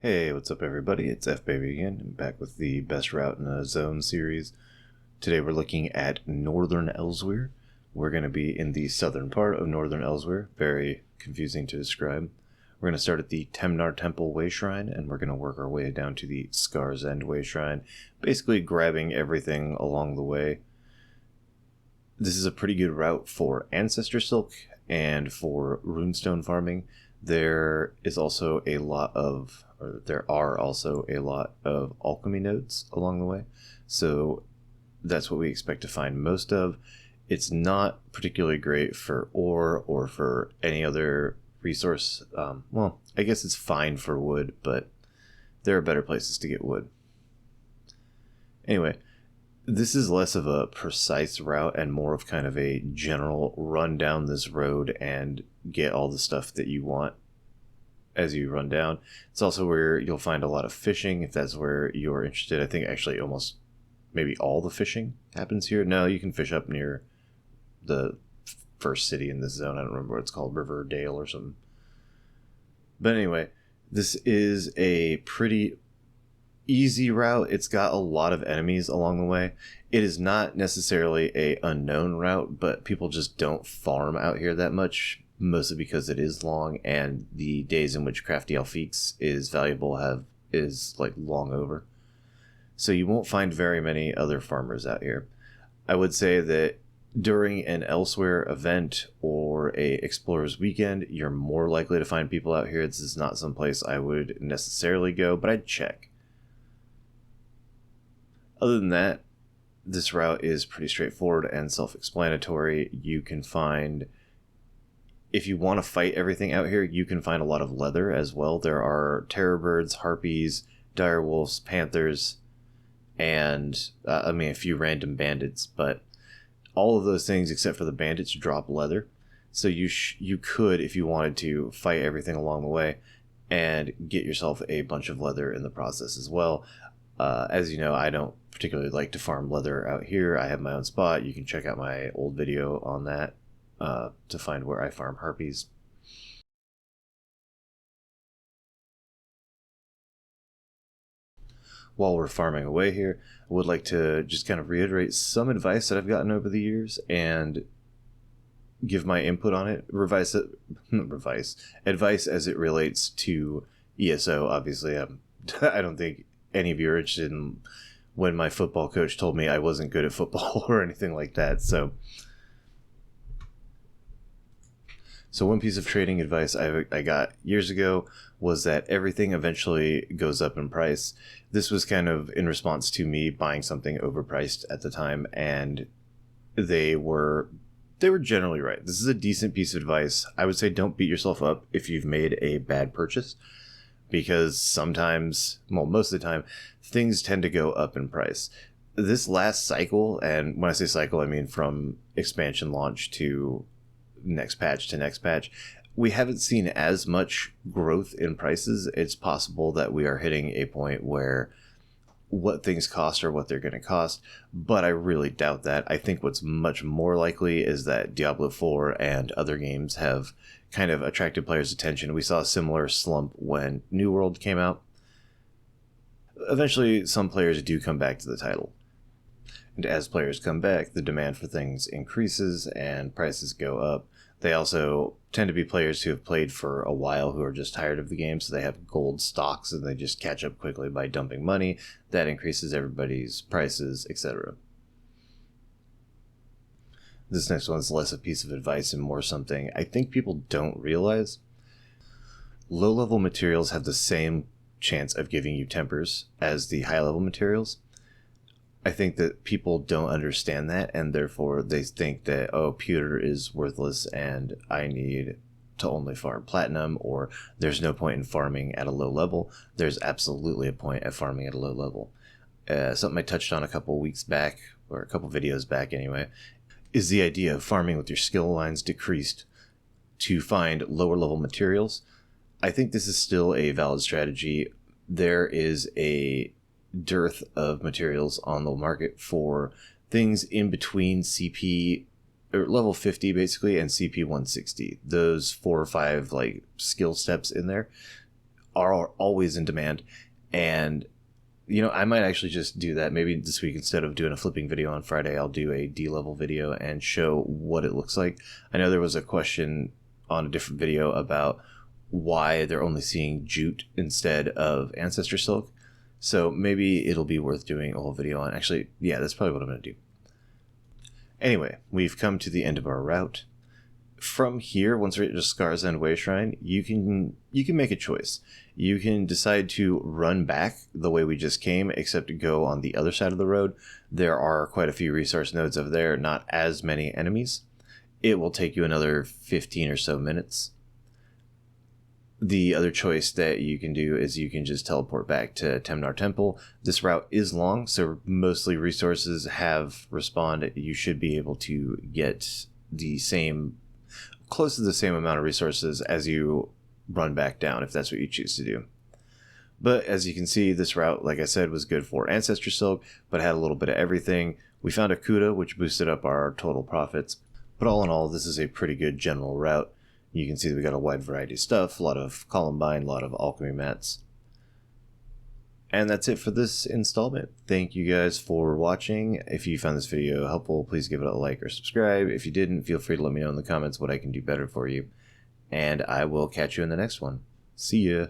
Hey, what's up everybody? It's F-Baby again. I'm back with the best route in a zone series. Today we're looking at Northern Elsewhere. We're going to be in the southern part of Northern Elsewhere. Very confusing to describe. We're going to start at the Temnar Temple Way Shrine, and we're going to work our way down to the Scar's End Way Shrine, basically grabbing everything along the way. This is a pretty good route for Ancestor Silk and for runestone farming. There are also a lot of alchemy nodes along the way, so that's what we expect to find most of. It's not particularly great for ore or for any other resource. Well, I guess it's fine for wood, but there are better places to get wood. Anyway, this is less of a precise route and more of kind of a general run down this road and get all the stuff that you want as you run down. It's also where you'll find a lot of fishing if that's where you're interested. I think actually almost maybe all the fishing happens here. No, you can fish up near the first city in this zone. I don't remember what it's called, Riverdale or something. But anyway, this is a pretty easy route. It's got a lot of enemies along the way. It is not necessarily a unknown route, but people just don't farm out here that much, mostly because it is long and the days in which crafty alfiques is valuable is like long over. So you won't find very many other farmers out here. I would say that during an Elsewhere event or a Explorer's Weekend, you're more likely to find people out here. This is not some place I would necessarily go, but I'd check. Other than that, this route is pretty straightforward and self-explanatory. You can find, if you want to fight everything out here, you can find a lot of leather as well. There are terror birds, harpies, direwolves, panthers, and a few random bandits, but all of those things except for the bandits drop leather. So you could, if you wanted to, fight everything along the way and get yourself a bunch of leather in the process as well. As you know, I don't particularly like to farm leather out here. I have my own spot. You can check out my old video on that to find where I farm harpies. While we're farming away here, I would like to just kind of reiterate some advice that I've gotten over the years and give my input on it. Advice as it relates to ESO. Obviously, I don't think any of you are interested in when my football coach told me I wasn't good at football or anything like that. So one piece of trading advice I got years ago was that everything eventually goes up in price. This was kind of in response to me buying something overpriced at the time, and they were generally right. This is a decent piece of advice. I would say don't beat yourself up if you've made a bad purchase, because sometimes, well, most of the time, things tend to go up in price. This last cycle, and when I say cycle, I mean from expansion launch to next patch, we haven't seen as much growth in prices. It's possible that we are hitting a point where what things cost are what they're going to cost, but I really doubt that. I think what's much more likely is that Diablo 4 and other games have kind of attracted players' attention. We saw a similar slump when New World came out. Eventually, some players do come back to the title. And as players come back, the demand for things increases and prices go up. They also tend to be players who have played for a while who are just tired of the game, so they have gold stocks and they just catch up quickly by dumping money. That increases everybody's prices, etc. This next one's less a piece of advice and more something I think people don't realize. Low-level materials have the same chance of giving you tempers as the high-level materials. I think that people don't understand that, and therefore they think that, oh, pewter is worthless and I need to only farm platinum, or there's no point in farming at a low level. There's absolutely a point at farming at a low level. Something I touched on a couple weeks back, or a couple videos back anyway, is the idea of farming with your skill lines decreased to find lower level materials. I think this is still a valid strategy. There is a dearth of materials on the market for things in between CP or level 50 basically and CP 160. Those 4 or 5 like skill steps in there are always in demand. And I might actually just do that. Maybe this week, instead of doing a flipping video on Friday, I'll do a D-level video and show what it looks like. I know there was a question on a different video about why they're only seeing jute instead of ancestor silk. So maybe it'll be worth doing a whole video on. Actually, yeah, that's probably what I'm going to do. Anyway, we've come to the end of our route. From here, once we're at Scar's End Way Shrine, you can make a choice. You can decide to run back the way we just came, except to go on the other side of the road. There are quite a few resource nodes over there, not as many enemies. It will take you another 15 or so minutes. The other choice that you can do is you can just teleport back to Temnar Temple. This route is long, so mostly resources have respawned. You should be able to get close to the same amount of resources as you run back down, if that's what you choose to do. But as you can see, this route, like I said, was good for Ancestor Silk, but had a little bit of everything. We found a Kuda, which boosted up our total profits. But all in all, this is a pretty good general route. You can see that we got a wide variety of stuff, a lot of Columbine, a lot of alchemy mats. And that's it for this installment. Thank you guys for watching. If you found this video helpful, please give it a like or subscribe. If you didn't, feel free to let me know in the comments what I can do better for you. And I will catch you in the next one. See ya.